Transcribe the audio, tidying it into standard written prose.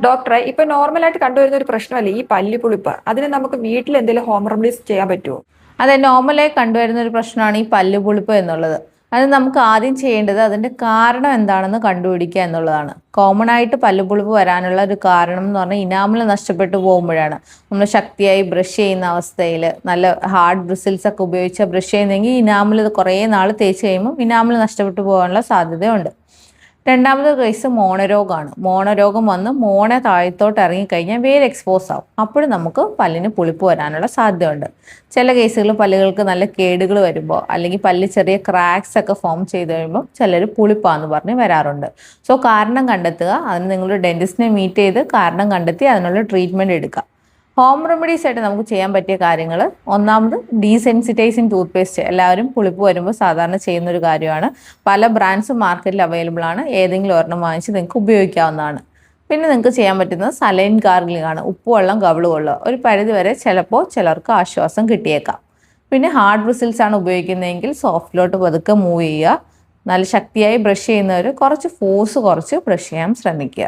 ഡോക്ടറെ, ഇപ്പൊ നോർമലായിട്ട് കണ്ടുവരുന്ന ഒരു പ്രശ്നമല്ലേ ഈ പല്ലുപുളിപ്പ്? അതിന് നമുക്ക് വീട്ടിൽ എന്തെങ്കിലും ഹോം റെമഡീസ് ചെയ്യാൻ പറ്റുമോ? അതെ, നോർമലായി കണ്ടുവരുന്ന ഒരു പ്രശ്നമാണ് ഈ പല്ലുപുളിപ്പ് എന്നുള്ളത്. അത് നമുക്ക് ആദ്യം ചെയ്യേണ്ടത് അതിൻ്റെ കാരണം എന്താണെന്ന് കണ്ടുപിടിക്കുക എന്നുള്ളതാണ്. കോമൺ ആയിട്ട് പല്ലുപുളിപ്പ് വരാനുള്ള ഒരു കാരണം എന്ന് പറഞ്ഞാൽ ഇനാമൽ നഷ്ടപ്പെട്ടു പോകുമ്പോഴാണ്. നമ്മൾ ശക്തിയായി ബ്രഷ് ചെയ്യുന്ന അവസ്ഥയിൽ നല്ല ഹാർഡ് ബ്രിസിൽസ് ഒക്കെ ഉപയോഗിച്ച് ബ്രഷ് ചെയ്യുന്നെങ്കിൽ ഇനാമൽ കുറേ നാൾ തേച്ച് കഴിയുമ്പോൾ ഇനാമൽ നഷ്ടപ്പെട്ടു പോകാനുള്ള സാധ്യതയുണ്ട്. രണ്ടാമത്തെ കേസ് മോണരോഗമാണ്. മോണരോഗം വന്ന് മോണ താഴത്തോട്ട് ഇറങ്ങിക്കഴിഞ്ഞാൽ വേര് എക്സ്പോസ് ആവും. അപ്പോഴും നമുക്ക് പല്ലിന് പുളിപ്പ് വരാനുള്ള സാധ്യതയുണ്ട്. ചില കേസുകളിൽ പല്ലുകൾക്ക് നല്ല കേടുകൾ വരുമ്പോൾ അല്ലെങ്കിൽ പല്ല് ചെറിയ ക്രാക്സ് ഒക്കെ ഫോം ചെയ്ത് കഴിയുമ്പോൾ ചിലർ പുളിപ്പാന്ന് പറഞ്ഞ് വരാറുണ്ട്. സോ കാരണം കണ്ടെത്തുക, അതിന് നിങ്ങളുടെ ഡെന്റിസ്റ്റിനെ മീറ്റ് ചെയ്ത് കാരണം കണ്ടെത്തി അതിനുള്ള ട്രീറ്റ്മെൻറ്റ് എടുക്കുക. ഹോം റെമഡീസ് ആയിട്ട് നമുക്ക് ചെയ്യാൻ പറ്റിയ കാര്യങ്ങൾ, ഒന്നാമത് ഡീസെൻസിറ്റൈസിങ് ടൂത്ത് പേസ്റ്റ്. എല്ലാവരും പുളിപ്പ് വരുമ്പോൾ സാധാരണ ചെയ്യുന്നൊരു കാര്യമാണ്. പല ബ്രാൻഡ്സും മാർക്കറ്റിൽ അവൈലബിൾ ആണ്. ഏതെങ്കിലും ഒരെണ്ണം വാങ്ങിച്ച് നിങ്ങൾക്ക് ഉപയോഗിക്കാവുന്നതാണ്. പിന്നെ നിങ്ങൾക്ക് ചെയ്യാൻ പറ്റുന്നത് സലൈൻ ഗാർഗിളിംഗ് ആണ്. ഉപ്പുവെള്ളം കവിള് കൊള്ളുക. ഒരു പരിധിവരെ ചിലപ്പോൾ ചിലർക്ക് ആശ്വാസം കിട്ടിയേക്കാം. പിന്നെ ഹാർഡ് ബ്രിസിൽസ് ആണ് ഉപയോഗിക്കുന്നതെങ്കിൽ സോഫ്റ്റിലോട്ട് പതുക്കെ മൂവ് ചെയ്യുക. നല്ല ശക്തിയായി ബ്രഷ് ചെയ്യുന്നവർ കുറച്ച് ഫോഴ്സ് കുറച്ച് ബ്രഷ് ചെയ്യാൻ ശ്രമിക്കുക.